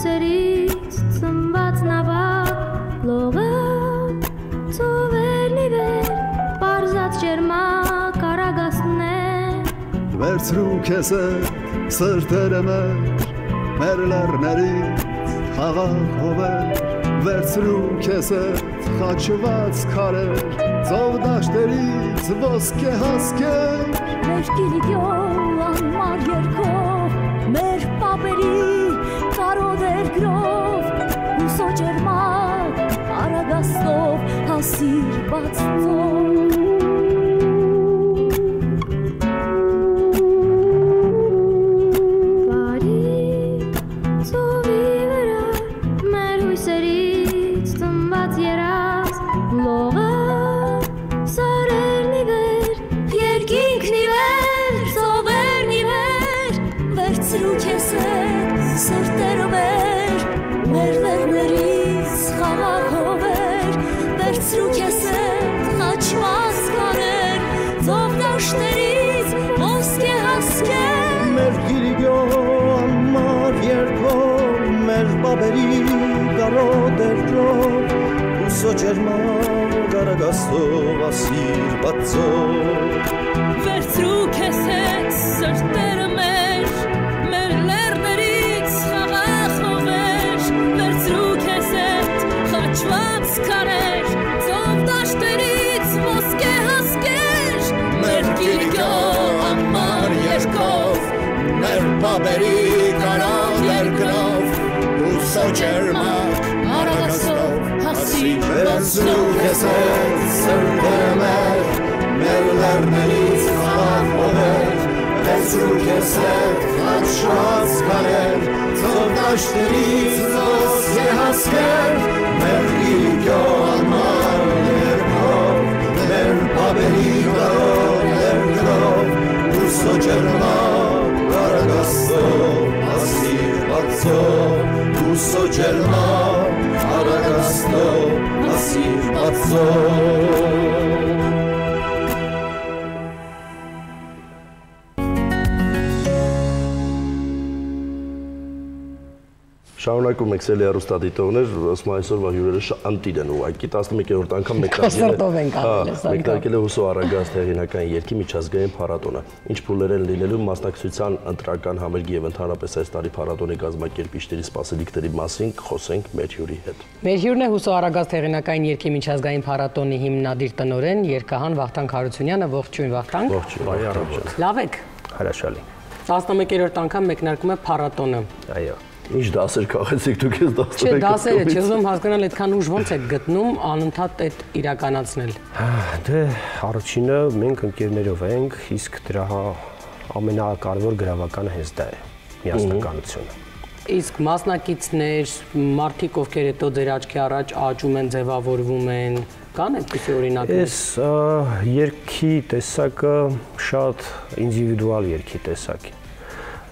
հույսերից ծնված նավակ լողը ծովերնի վեր պարզած ջերմակ արագասներ վերցրու քեզ սրտերը մեր լեռներից խաղաղ հովեր վերցրու քեզ խաչված քարեր ծով դաշտերից ոսկե հասկեր մեր գիրիգյոլ անմար երկով մեր պապերի կարոդեր գրով հուսո ջերմակ արագաստով հասիր բացծով ջերմակ արագաստով ասիր բացով վերցրու քեզ հետ սրտերը մեր լեռներից խաղաղ հովեր վերցրու քեզ հետ խաչված քարեր ծով դաշտերից ոսկե հասկեր մեր գիրիգյո անմար երկով մեր պապերի կարոտ երկրով հուսո ջերմակ արագաստով վերցրու քեզ հետ սրտերը մեր լեռներից խաղաղ հովեր վերցրու քեզ հետ խաչված քարեր ծով դաշտերից ոսկե հասկեր մեր գիրիգյո անմար երկով մեր պապերի կարոտ երկրով հուսո ջերմակ արագաստով ասիր բացով հուսո ջերմակ արագաստով ասիր բացով Շարունակում եք սելի հեռուստադիտողներ, ասում այսօրվա հյուրերը անտիր են ուղղակի 11-րդ անգամ մեկնարկել է Հուսո Արագաստ հեղինական երգի միջազգային փառատոնը։ Ինչ փուլեր են լինելու մասնակցության ընտրական համերգի եւ ընդհանրապես այս տարի փառատոնի կազմակերպիչների սպասելիքների մասին կխոսենք մեր հյուրի հետ։ Մեր հյուրն է Հուսո Արագաստ հեղինական երգի միջազգային փառատոնի հիմնադիր տնօրեն երգահան Վախթանգ Հարությունյանը, ողջույն Վախթանգ։ Ողջույն։ Լավ եք։ Հրաշալի։ 11-րդ անգամ մեկնարկում է փառատոնը։ Այո։ Ինչ դասեր քաղեցիք դուք ես դասեր եք։ Չէ, դասերը, չուզում հասկանալ այդքան ուժ ոնց եք գտնում անընդհատ այդ իրականացնել։ Դե առաջինը մենք ընկերներով ենք, իսկ դրա ամենակարևոր գրավականը հենց դա է՝ միասնականությունը։ Իսկ մասնակիցներ, մարդիկ, ովքեր հետո ձեր աչքի առաջ աճում են, ձևավորվում են, կան այդպիսի օրինակներ։ Այս երգի տեսակը շատ ինդիվիդուալ երգի տեսակ է։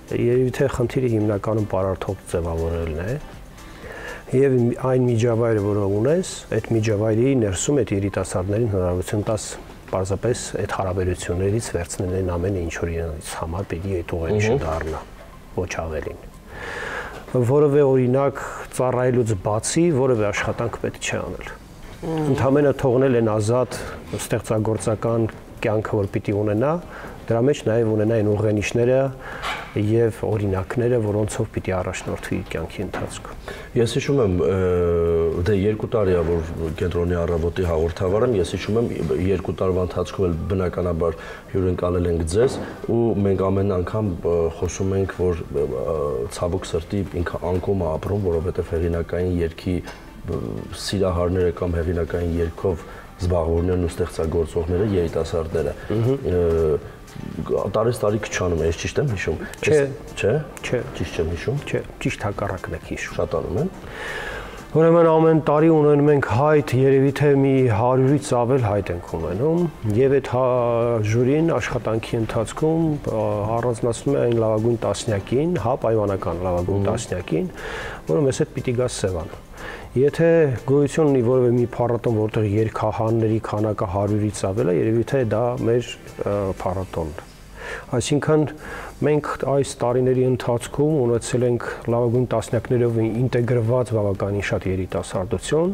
Երևի թե խնդիրը հիմնականում պարարթող ձևավորելն է եւ այն միջավայրը, որը ունես, այդ միջավայրի ներսում այդ երիտասարդներին հնարավորություն տաս պարզապես այդ հարաբերություններից վերցնել են ամենը ինչ որ իրենց համար պիտի այդ ուղենիշը դառնա, ոչ ավելին։ Որովե օրինակ ծառայելուց բացի որևէ աշխատանք պետք չէ անել։ Ընդհանրապես թողնել են ազատ ստեղծագործական կյանքը, որ պիտի ունենա, դրա մեջ նաև ունենա այն ուղենիշները եւ օրինակները, որոնցով պիտի առաջնորդվի կյանքի ընթացքում։ Ես հիշում եմ, դե 2 տարի է, որ կենտրոնի առավոտի հաղորդավար եմ, ես հիշում եմ 2 տարվա ընթացքում էլ բնականաբար հյուրընկալել ենք ձեզ ու մենք ամեն անգամ խոսում ենք, որ ցավոք սրտի ինքը անկում է ապրում, որովհետեւ հեղինակային երգի սիրահարները կամ հեղինակային երգով զբաղվողներն ու ստեղծագործողները երիտասարդները տարի քչանում է, ես ճիշտ եմ հիշում։ Չէ։ Չէ։ Ճիշտ եմ հիշում։ Չէ, ճիշտ հակառակն եք հիշում։ Շատանում են։ Ուրեմն ամեն տարի ունենում ենք հայտ, երևի թե մի 100-ից ավել հայտ ենք ունենում եւ այդ ժյուրին աշխատանքի ընթացքում առանձնացնում է այն լավագույն տասնյակին, պայմանական լավագույն տասնյակին, որը մեզ հետ պիտի գա Սևան։ Եթե գոյություն ունի որևէ մի փառատոն, որտեղ երգահանների քանակը 100-ից ավել է, երևի թե դա մեր փառատոնն է։ Այսինքն մենք այս տարիների ընթացքում ունեցել ենք լավագույն տասնյակներով ինտեգրված բավականին շատ երիտասարդություն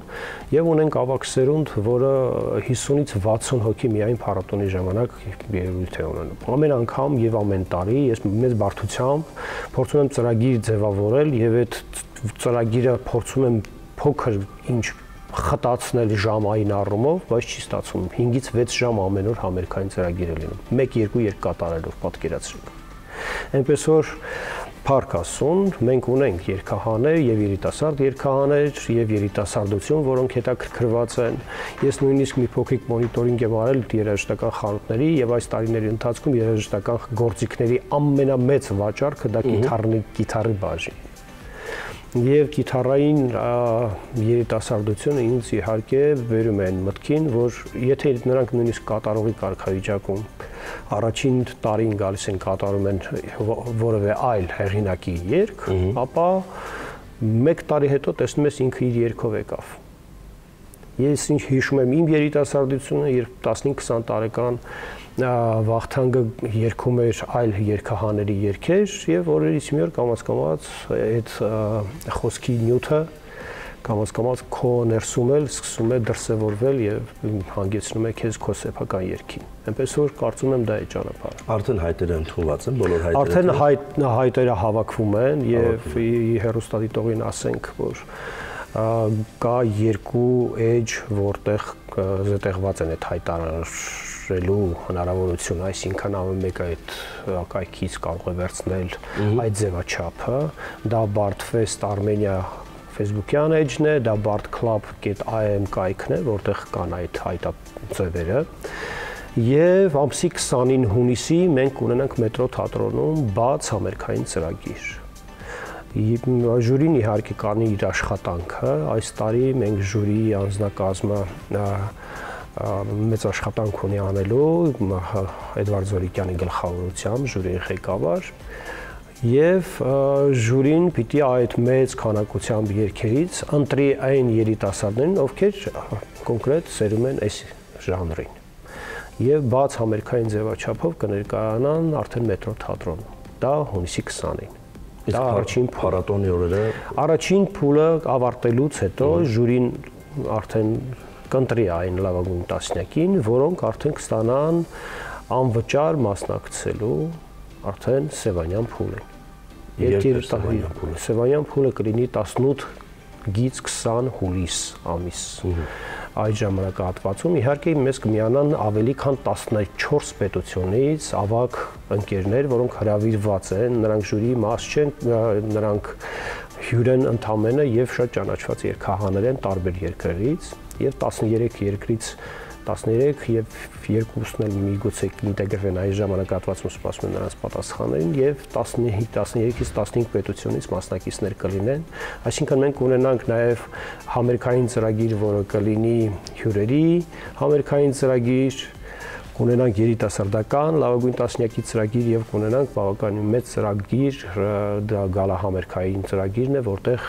եւ ունենք ավագ սերունդ, որը 50-ից 60 հոգի միայն փառատոնի ժամանակ երևույթ է ունենում։ Ամեն անգամ եւ ամեն տարի ես մեծ բարդությամբ փորձում եմ ծրագիր ձևավորել եւ այդ ծրագիրը փորձում եմ փոքր ինչ խտացնել ժամային առումով, բայց չի ստացվում։ 5-ից 6 ժամ ամեն օր համերգային ծրագիր է լինում։ 1-2 երկկատարելով պատկերացրեք։ Այնպես որ Փառք Աստծուն, մենք ունենք երգահաներ եւ երիտասարդ երգահաներ եւ երիտասարդություն, որոնք հետաքրքրված են։ Ես նույնիսկ մի փոքրիկ մոնիտորինգ եմ արել երաժշտական խանութների եւ այս տարիների ընթացքում երաժշտական գործիքների ամենամեծ վաճառքը դա գիտարի բաժին։ Եվ գիտարային երիտասարդությունը ինձ իհարկե վերում են մտքին, որ եթե նրանք նույնիսկ կատարողի կարգավիճակում առաջին տարին գալիս են կատարում են որևէ այլ հեղինակի երգ, ապա 1 տարի հետո տեսնում ես ինքը իր երգով եկավ։ Ես ինչ հիշում եմ իմ երիտասարդությունը, երբ 15-20 տարեկան Վախթանգը երգում էր այլ երգահաների երգեր եւ օրերից մի օր կամաց-կամաց այդ խոսքի նյութը կամաց-կամաց քո ներսում էլ սկսում է դրսևորվել եւ հանգեցնում է քեզ քո սեփական երգին։ Այնպես որ կարծում եմ դա է ճանապարհը։ Արդեն հայտերը ընդունված են, բոլոր հայտերը։ Արդեն հայտերը հավաքվում են եւ հեռուստադիտողին ասենք, որ կա 2 էջ, որտեղ զետեղված են այդ հայտարարելու հնարավորություն, այսինքն ամեն մեկը այդ կայքից կարող է վերցնել այդ ձևաչափը, դա Bardfest Armenia Facebook-յան էջն է, դա bardclub.am կայքն է, որտեղ կան այդ հայտաձևերը։ Եվ ամսի 20-ին հունիսի մենք կունենանք մետրո թատրոնում բաց համերգային ծրագիր։ Ժյուրին իհարկե կանի իր աշխատանքը, այս տարի մենք ժյուրիի անձնակազմը մեծ աշխատանք ունի անելու Էդվարդ Զորիկյանի գլխավորությամբ ժյուրիի ղեկավար եւ ժյուրին պիտի այդ մեծ քանակությամբ երգերից ընտրի այն երիտասարդներին, ովքեր կոնկրետ սերում են այս ժանրին։ Եվ բաց համերգային ձևաչափով կներկայանան արդեն մետրո թատրոնում։ Դա հունիսի 20-ին։ Դա առաջին փառատոնի օրերը։ Առաջին փուլը ավարտելուց հետո ժյուրին արդեն կընտրի այն լավագույն տասնյակին, որոնք արդեն կստանան անվճար մասնակցելու արդեն Սևանյան փուլին։ Սևանյան փուլը կլինի 18-ից 20 հուլիս ամիս։ Այդ ժամանակահատվածում իհարկե մեզ կմիանան ավելի քան 14 պետությունից ավագ ընկերներ, որոնք հրավիրված են, նրանք ժյուրիի մաս չեն, նրանք հյուր են ընդամենը եւ շատ ճանաչված երգահաներ են տարբեր երկրներից եւ 13 երկրից 13 եւ 2-ն էլ միգուցե ինտեգրվեն այս ժամանակահատվածում սպասում են նրանց պատասխաններին եւ 13-ից 15 պետությունից մասնակիցներ կլինեն, այսինքն մենք ունենանք նաեւ համերգային ծրագիր, որը կլինի հյուրերի համերգային ծրագիր, կունենանք երիտասարդական լավագույն տասնյակի ծրագիր եւ կունենանք բավականին մեծ ծրագիր, դա գալահամերգային ծրագիրն է, որտեղ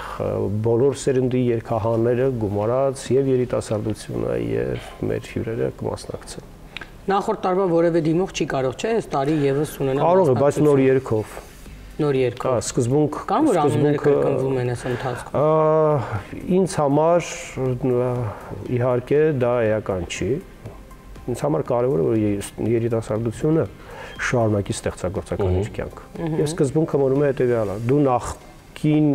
բոլոր սերնդի երգահանները գումարած եւ երիտասարդությունը եւ մեր հյուրերը կմասնակցեն։ Նախորդ տարվա որևէ դիմող չի կարող, չէ՞, այս տարի եւս ունենալ։ Կարող է, բայց նոր երգով։ Նոր երգով։ Սկզբունք կամ որ անունները կրկնվում են այս ընթացքում։ Ինձ համար իհարկե դա էական չի։ Ինձ համար կարևոր է, որ երիտասարդությունը շարունակի ստեղծագործական իր կյանքը։ Եվ սկզբունքը մնում է հետևյալը. դու նախքին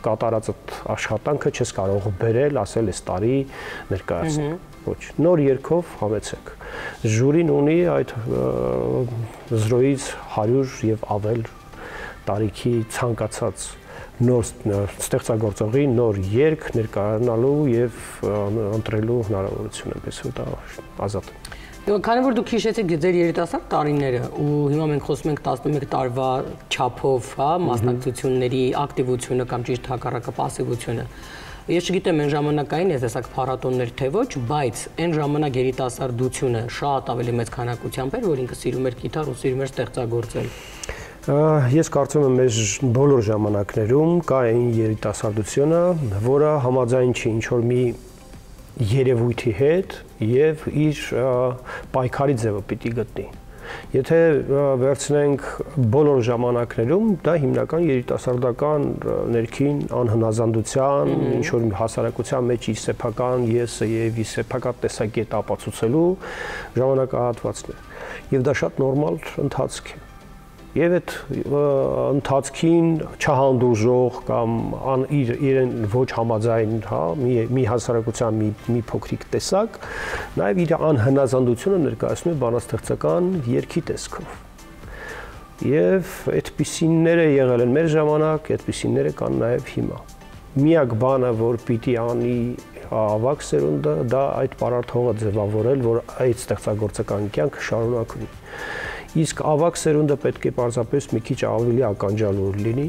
կատարած աշխատանքը չես կարող բերել, ասել այս տարի ներկայացնել։ Ոչ, նոր երգով համեցեք։ Ժյուրին ունի այդ 0-ից 100 եւ ավել տարիքի ցանկացած նոր ստեղծագործողի նոր երգ ներկայանալու եւ ընտրելու հնարավորություն է, այսպես դա ազատ է։ Քանի որ դուք հիշեցիք ձեր երիտասարդ տարիները ու հիմա մենք խոսում ենք 11 տարվա չափով, հա, մասնակցությունների ակտիվությունը կամ ճիշտ հակառակը пассивությունը։ Ես չգիտեմ այն ժամանակային ես տեսակ փառատոններ թե ոչ, բայց այն ժամանակ երիտասարդությունը շատ ավելի մեծ քանակությամբ էր, որ ինքը սիրում էր գիտար ու սիրում էր ստեղծագործել։ Ես կարծում եմ մեր բոլոր ժամանակներում կա այն երիտասարդությունը, որը համաձայն չի ինչ-որ մի երևույթի հետ եւ իր պայքարի ձևը պիտի գտնի։ Եթե վերցնենք բոլոր ժամանակներում, դա հիմնական երիտասարդական ներքին անհնազանդության, ինչ որ հասարակության մեջ իր սեփական եսը եւ իր սեփական տեսակետ ապացուցելու ժամանակահատվածն է։ Եվ դա շատ նորմալ ընթացք է։ Եվ այդ ընթացքին չհանդուրժող կամ իրեն ոչ համաձայն, հա, մի հասարակության մի փոքրիկ տեսակ, նաև իր անհնազանդությունը ներկայացնում է բանաստեղծական երգի տեսքով։ Եվ այդպիսինները եղել են մեր ժամանակ, այդպիսինները կան նաև հիմա։ Միակ բանը, որ պիտի անի ավակ սերունդը, դա այդ պարարտ հողը ձևավորել, որ այդ ստեղծագործական կյանքը շարունակվի։ Իսկ ավակ սերունդը պետք է պարզապես մի քիչ ավելի ականջալուր լինի,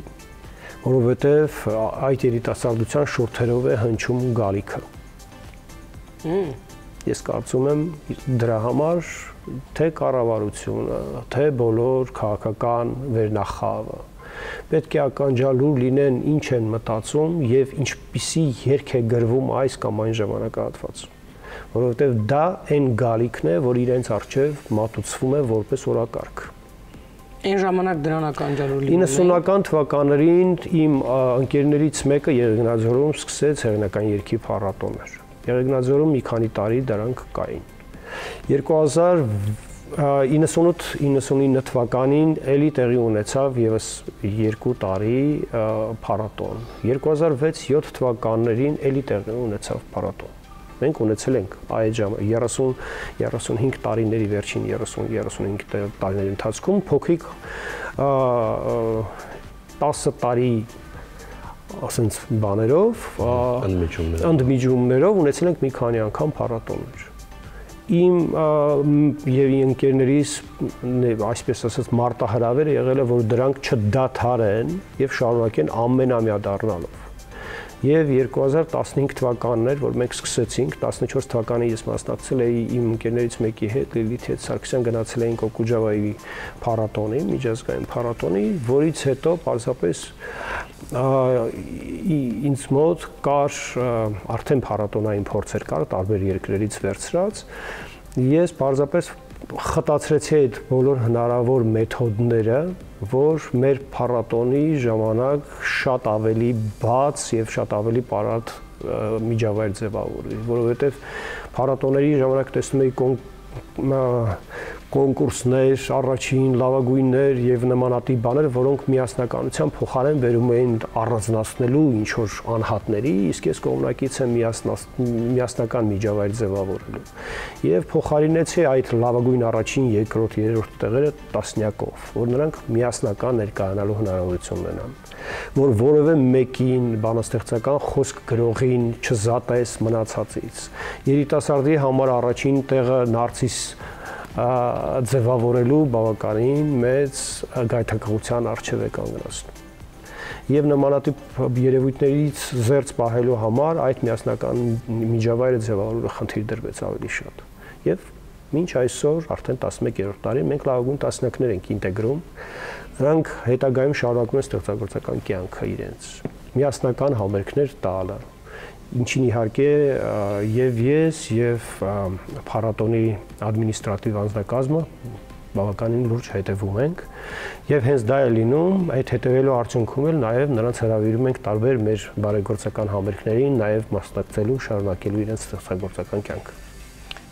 որովհետև այդ երիտասարդության շուրթերով է հնչում գալիքը։ Ես կարծում եմ դրա համար թե կառավարությունը, թե բոլոր քաղաքական վերնախավը պետք է ականջալուր լինեն ինչ են մտածում եւ ինչպիսի երգ է գրվում այս կամ այն ժամանակահատվածում, որովհետեւ դա այն գալիքն է, որ իրենց առջև մատուցվում է որպես օրակարգ։ Այն ժամանակ դրան ականջալուր լինել։ 90-ական թվականներին իմ ընկերներից մեկը Եղեգնաձորում սկսեց հեղինական երգի փառատոներ։ Եղեգնաձորում մի քանի տարի դրանք կային։ 2098-99 թվականին էլի տեղի ունեցավ եւս 2 տարի փառատոն։ 2006-7 թվականներին էլի տեղի ունեցավ փառատոն։ Մենք ունեցել ենք այդ 30-35 տարիների վերջին 30-35 տարիների ընթացքում փոքրիկ 10 տարի ասենց բաներով ընդմիջումներով ունեցել ենք մի քանի անգամ փառատոներ։ Իմ եւ ընկերներիս այսպես ասած մարտահրավերը եղել է, որ դրանք չդադարեն եւ շարունակեն ամենամյա դառնալով։ Եվ 2015 թվականն էր, որ մենք սկսեցինք, 14 թվականին ես մասնակցել էի իմ ընկերներից մեկի հետ, Լիլիթ Սարգսյան, գնացել էինք Օկուջավայի փառատոնի, միջազգային փառատոնի, որից հետո պարզապես ինձ մոտ կար արդեն փառատոնային փորձեր կար տարբեր երկրներից վերցրած, ես պարզապես խտացրեցի այդ բոլոր հնարավոր մեթոդները, որ մեր փառատոնի ժամանակ շատ ավելի բաց եւ շատ ավելի պարարտ միջավայր ձևավորվի, որովհետեւ փառատոների ժամանակ տեսնում էի կոնկուրսներ, առաջին լավագույններ եւ նմանատիպ բաներ, որոնք միասնականության փոխարեն վերում էին առանձնացնելու ինչ որ անհատների, իսկ ես կողմնակից եմ միասնական միջավայր ձևավորելու։ Եվ փոխարինեցի այդ լավագույն առաջին, երկրորդ, երրորդ տեղերը տասնյակով, որ նրանք միասնական ներկայանալու հնարավորություն ունենան, որ որևէ մեկին բանաստեղծական խոսք գրողին չզատես մնացածից։ Երիտասարդի համար առաջին տեղը Նարցիս ձևավորելու բավականին մեծ գայթակղության առջև է կանգնացնում։ Եվ նմանատիպ երևույթներից զերծ պահելու համար այդ միասնական միջավայրը ձևավորելու խնդիր դրվեց ավելի շատ։ Եվ մինչ այսօր արդեն 11-րդ տարի մենք լավագույն տասնյակներ ենք ինտեգրում, նրանք հետագայում շարունակում են ստեղծագործական կյանքը իրենց։ Միասնական համերգներ տալը, ինչին իհարկե եւ ես եւ փառատոնի ադմինիստրատիվ անձնակազմը բավականին լուրջ հետևում ենք եւ հենց դա է լինում, այդ հետևելու արդյունքում էլ նաեւ նրանց հրավիրում ենք տարբեր մեր բարեգործական համերգներին, նաեւ մասնակցելու, շարունակելու իրենց ստեղծագործական կյանքը։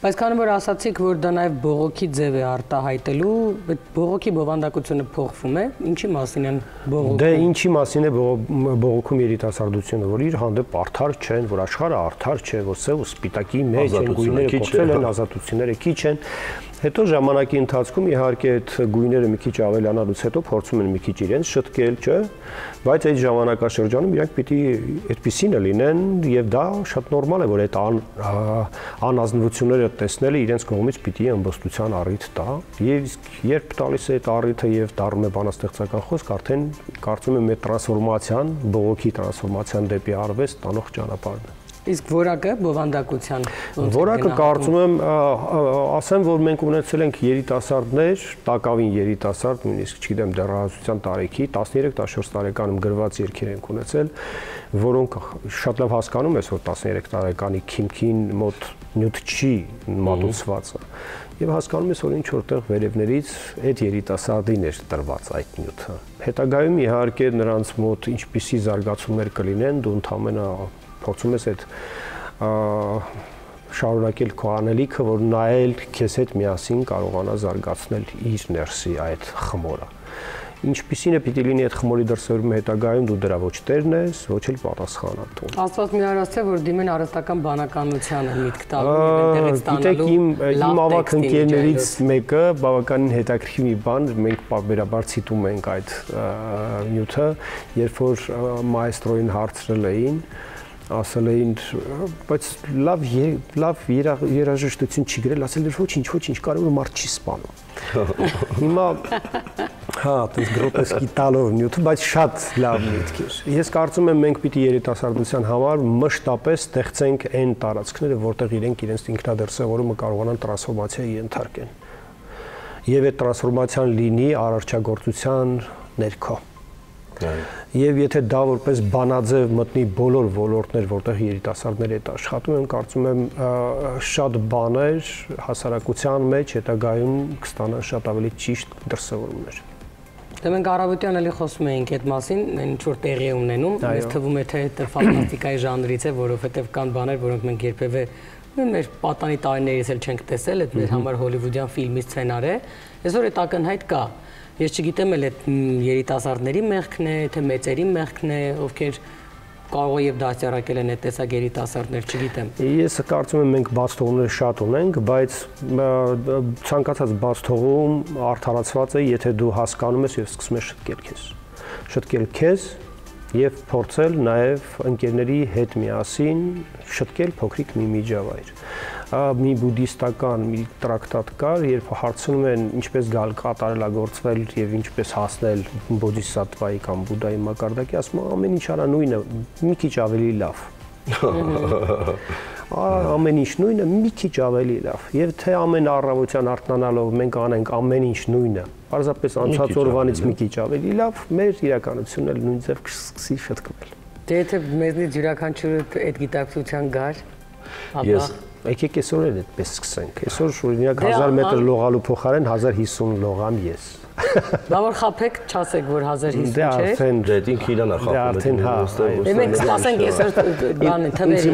Բայց քանի որ ասացիք, որ դա նաև բողոքի ձև է արտահայտելու, այդ բողոքի բովանդակությունը փոխվում է, ինչի մասին են բողոքում։ Դե ինչի մասին է բողոքում երիտասարդությունը, որ իր հանդեպ արդար չեն, որ աշխարհը արդար չէ, որ սև ու սպիտակի մեջ են գույները կոչվել են, ազատությունները քիչ են։ Հետո ժամանակի ընթացքում իհարկե այդ գույները մի քիչ ավելանալուց հետո փորձում են մի քիչ իրենց շտկել, չէ՞, բայց այդ ժամանակաշրջանում իրանք պիտի այդպիսինը լինեն եւ դա շատ նորմալ է, որ այդ անազնվությունները տեսնելը իրենց կողմից պիտի ըմբոստության առիթ տա եւ իսկ երբ տալիս է այդ առիթը եւ դառնում է բանաստեղծական խոսք, արդեն կարծում եմ այդ տրանսֆորմացիան, բողոքի տրանսֆորմացիան դեպի արվեստ տանող ճանապարհն է։ Իսկ որակը բովանդակության Որակը կարծում եմ, ասեմ, որ մենք ունեցել ենք երիտասարդներ, տակավին երիտասարդ, նույնիսկ չգիտեմ դեռահասության տարիքի, 13-14 տարեկանում գրված երգեր ենք ունեցել, որոնք շատ լավ հասկանում ես, որ 13 տարեկանի քիմքին մոտ նյութ չի մատուցվածը։ Եվ հասկանում ես, որ ինչ որտեղ վերևներից այդ երիտասարդին էր տրված այդ նյութը։ Հետագայում իհարկե նրանց մոտ ինչպիսի զարգացումներ կլինեն, դու ընդհանրապես փորձում ես այդ շարունակել քո անելիքը, որ նայել քեզ հետ միասին կարողանա զարգացնել իր ներսի այդ խմորը։ Ինչպիսին է պիտի լինի այդ խմորի դրսևորումը հետագայում, դու դրա ոչ տերն ես, ոչ էլ պատասխանատու։ Աստված մի արասցե, որ դիմեն արհեստական բանականությանը միտք տալու եւ այնտեղից ստանալու իմ ավակ ընկերներից մեկը բավականին հետաքրքիր մի բան, մենք պարբերաբար ցիտում ենք այդ նյութը, երբ որ մայստրոին հարցրել էին, ասել էին, բայց լավ երաժշտություն չի գրել, ասել էր ոչինչ, կարևորը մարդ չի սպանում։ Հիմա այդպես գրոտեսկի տալով նյութը, բայց շատ լավ միտք էր։ Ես կարծում եմ մենք պիտի երիտասարդության համար մշտապես ստեղծենք այն տարածքները, որտեղ իրենց ինքնադրսևորումը կարողանան տրանսֆորմացիայի ենթարկեն։ Եվ այդ տրանսֆորմացիան լինի առողջագործության ներքո։ Եվ եթե դա որպես բանաձև մտնի բոլոր ոլորտներ, որտեղ երիտասարդները այդ աշխատում են, կարծում եմ շատ բաներ հասարակության մեջ հետագայում կստանան շատ ավելի ճիշտ դրսևորումներ։ Դե մենք առավոտյան էլի խոսում էինք այդ մասին, ինչ որ տեղի է ունենում, մեզ թվում է թե դա ֆանտաստիկայի ժանրից է, որովհետև կան բաներ, որոնք մենք երբևէ մեր պատանի տարիներից էլ չենք տեսել, այդ մեր համար հոլիվուդյան ֆիլմի սցենար է։ Այսօր այդ ակնհայտ կա։ Ես չգիտեմ էլ այդ երիտասարդների մեղքն է, թե մեծերի մեղքն է, ովքեր կարող է եւ դասյարակել են այդ տեսակ երիտասարդներ, չգիտեմ։ Ես կարծում եմ մենք բաց թողումներ շատ ունենք, բայց ցանկացած բաց թողում արդարացված է, եթե դու հասկանում ես եւ սկսում ես շտկել քեզ եւ փորձել նաեւ ընկերների հետ միասին շտկել փոքրիկ մի միջավայր։ Մի բուդդիստական մի տրակտատ կար, երբ հարցնում են ինչպես գալ կատարելագործվել եւ ինչպես հասնել բոդհիսատվայի կամ բուդդայի մակարդակի, ասում ամեն ինչ արա նույնը, մի քիչ ավելի լավ։ Ամեն ինչ նույնը, մի քիչ ավելի լավ։ Եվ թե ամեն առավոտյան արթնանալով մենք անենք ամեն ինչ նույնը, պարզապես անցած օրվանից մի քիչ ավելի լավ, մեր իրականությունն էլ նույն ձև կսկսի շտկվել։ Դե եթե մեզնից յուրաքանչյուրը այդ գիտակցության գար, ապա եկեք այսօր էլ այդպես սկսենք։ Այսօր օրինակ 1000 մետր լողալու փոխարեն 1050 լողամ ես։ Բա որ խափեք, չասեք, որ 1050 չէ։ Դե արդեն ինքը իրան է խափում։ Դե մենք սպասենք այսօր բանը թվերի։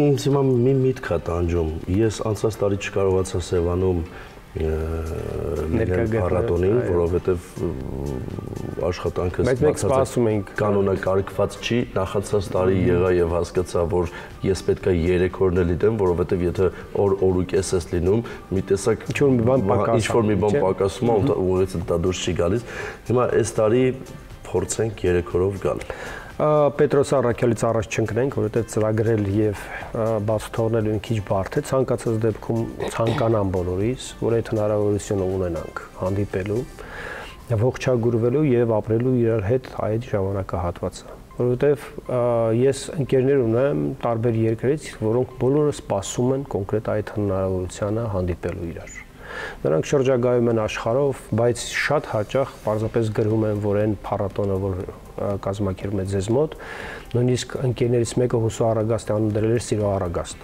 Ինձ հիմա մի միտք է տանջում։ Ես անցած տարի չկարողացա Սևանում փառատոնին, որովհետև աշխատանքս կանոնակարգված չի, նախացած տարի եղա եւ հասկացա, որ ես պետք է 3 օրն էլ դեմ, որովհետև եթե օր ու կես ես լինում, մի տեսակ ինչ-որ մի բան պակասում է, ուղղակի դա դուրս չի գալիս։ Հիմա այս տարի փորձենք 3 օրով գալ։ Պետրոս Առաքելից առաջ չընկնենք, որովհետև ծրագրել եւ բաց թողնել մի քիչ բարդ է, ցանկացած դեպքում ցանկանան բոլորիս, որ այդ հնարավորությունը ունենանք հանդիպելու, ողջագուրվելու եւ ապրելու իրար հետ այդ ժամանակահատվածը, որովհետև ես ընկերներ ունեմ տարբեր երկրից, որոնք բոլորը սպասում են կոնկրետ այդ հնարավորությանը հանդիպելու իրար։ Նրանք շրջագայում են աշխարհով, բայց շատ հաճախ պարզապես գրում են, որ այն փառատոնը, որ կազմակերպում է ձեզ մոտ, նույնիսկ ընկերներից մեկը Հուսո Արագաստյանը դրել էր Սիրո Արագաստ,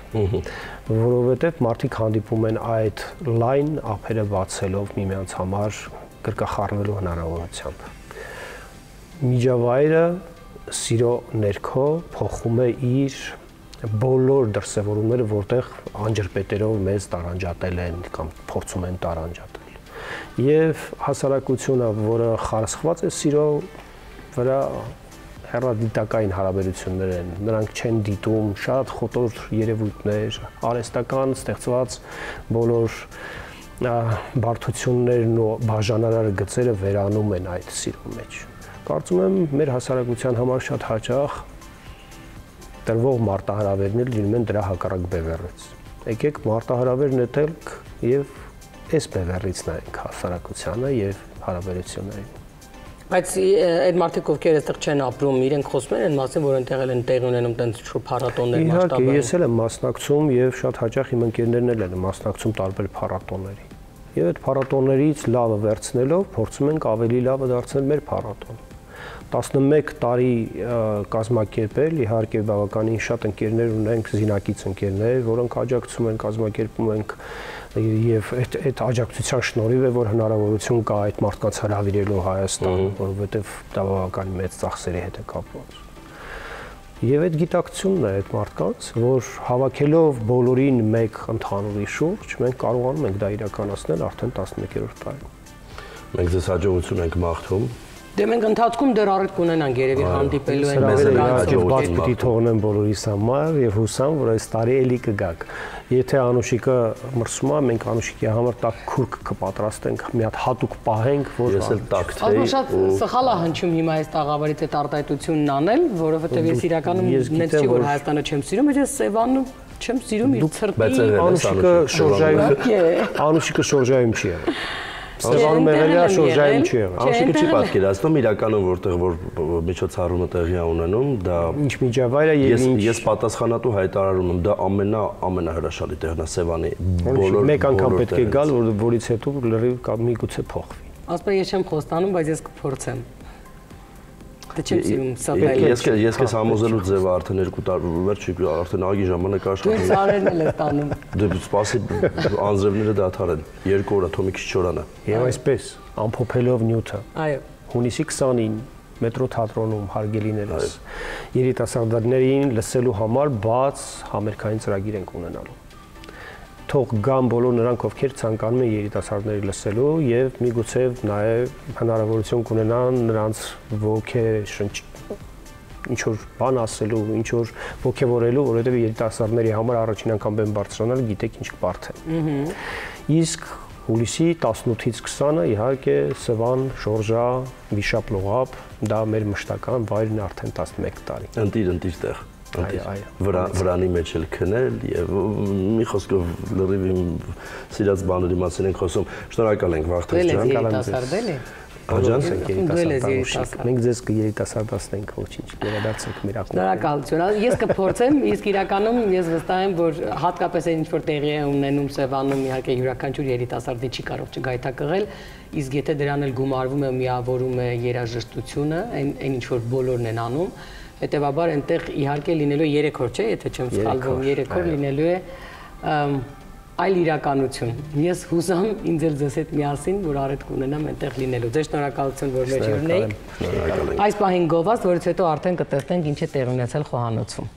որովհետև մարդիկ հանդիպում են այդ լայն ափերը բացելով միմյանց համար գրկախառնվելու հնարավորությամբ։ Միջավայրը սիրո ներքո փոխում է իր բոլոր դրսևորումները, որտեղ անջրպետերով մեզ տարանջատել են կամ փորձում են տարանջատել։ Եվ հասարակությունը, որը խարսխված է սիրո վրա, հեռադիտակային հարաբերություններ են, նրանք չեն դիտում շատ խոտոր երևույթներ, արհեստական ստեղծված բոլոր բարդություններն ու բաժանարար գծերը վերանում են այդ սիրո մեջ։ Կարծում եմ մեր հասարակության համար շատ հաճախ տրվող մարտահրավերներ լինում են դրա հակառակ բևեռից։ Եկեք մարտահրավեր նետենք եւ այս բևեռից նայենք հասարակությանը եւ հարաբերություններին։ Բայց այդ մարդիկ ովքեր այստեղ չեն ապրում, իրենք խոսում են այն մասին, որ այնտեղ են տեղի ունենում տենց շուտ փառատոններ մասշտաբային։ Իհարկե, ես էլ եմ մասնակցում եւ շատ հաճախ իմ ընկերներն էլ են մասնակցում տարբեր փառատոնների։ Եվ այդ փառատոններից լավը վերցնելով փորձում ենք ավելի լավը դարձնել մեր փառատոն։ 11 տարի կազմակերպել, իհարկե բավականին շատ ընկերներ ունենք, զինակից ընկերներ, որոնք աջակցում են, կազմակերպում ենք եւ այդ աջակցության շնորհիվ է որ հնարավորություն կա այդ մարդկանց հրավիրելու Հայաստան, որովհետեւ դա բավականին մեծ ծախսերի հետ է կապված։ Եվ այդ գիտակցությունն է այդ մարդկանց, որ հավաքելով բոլորին մեկ ընդհանուրի շուրջ, մենք կարողանում ենք դա իրականացնել արդեն 11-րդ տարին։ Մենք ձեզ հաջողություն ենք մաղթում։ Դե մենք ընթացքում դեռ առիթ կունենանք երևի հանդիպելու են բաց պիտի թողնեմ բոլորիս համար եւ հուսամ, որ այս տարի էլի կգաք։ Եթե Անուշիկը մրսում է, մենք Անուշիկի համար տակ քուրկ կպատրաստենք, մի հատ հատուկ պահենք, որ ես էլ տակ թեյ։ Ահա շատ սխալ է հնչում հիմա այս տաղավարից այդ արտահայտությունն անել, որովհետեւ ես իրականում նենց չի որ Հայաստանը չեմ սիրում, ես Սևանը չեմ սիրում իր ցրտի։ Անուշիկը շորժայում չի եղել։ Սևանում եղել է, շորժայում չի եղել։ Անուշիկը չի պատկերացնում իրականում որտեղ որ միջոցառումը տեղի է ունենում, դա ինչ միջավայր է եւ ինչ։ Ես պատասխանատու հայտարարում եմ, դա ամենահրաշալի տեղն է Սևանի բոլոր մեկ անգամ պետք է գալ, որից հետո լրիվ միգուցե փոխվի։ Ասպա ես չեմ խոստանում, բայց ես կփորձեմ։ Դե չեմ սիրում սա։ Ես քեզ համոզելու ձևը արդեն 2 տարի վերջի արդեն ագի ժամանակ աշխատում։ Դու սարերն էլ ես տանում։ Դե սպասի անձրևները դադար են 2 օր, թոմի քիչ չորան է։ Եվ այսպես ամփոփելով նյութը։ Այո։ Հունիսի 20-ին մետրո թատրոնում հարգելիներս երիտասարդներին լսելու համար բաց համերգային ծրագիր ենք ունենալու։ Թող գան բոլոր նրանք, ովքեր ցանկանում են երիտասարդների լսելու եւ միգուցե նաեւ հնարավորություն կունենան նրանց ինչ որ բան ասելու, ինչ որ ողջևորելու, որովհետեւ երիտասարդների համար առաջին անգամ բեմ բարձրանալ գիտեք ինչ բարդ է։ Իսկ հուլիսի 18-ից 20-ը իհարկե Սևան, Շորժա, Վիշապ Լողապ, դա մեր մշտական վայրն է արդեն 11 տարի։ Ընտիր տեղ։ Վրանի մեջ էլ քնել եւ մի խոսքով լրիվ իմ սիրած բաների մասին ենք խոսում։ Շնորհակալ ենք Վարդան ջան։ Աջանց ենք երիտասարդ։ Մենք ձեզ կերիտասարդացնենք, ոչինչ, վերադարձեք մեր ակումբ։ Շնորհակալություն։ Ես կփորձեմ, իսկ իրականում ես վստահ եմ, որ հատկապես այն ինչ որ տեղի է ունենում Սևանում, իհարկե յուրաքանչյուր երիտասարդի չի կարող չգայթակղել, իսկ եթե դրան էլ գումարվում է, միավորում է երաժշտությունը, այն ինչ որ բոլորն են անում, հետեւաբար այնտեղ իհարկե լինելու 3 օր, չէ՞, եթե չեմ սխալվում, 3 օր լինելու է այլ իրականություն։ Ես հուսամ ինձ էլ ձեզ հետ միասին, որ առիթ կունենամ այնտեղ լինելու։ Ձեզ շնորհակալություն, որ մեր հյուրն եք։ Այս պահին գովազդ, որից հետո արդեն կտեսնենք ինչ է տեղի ունեցել խոհանոցում։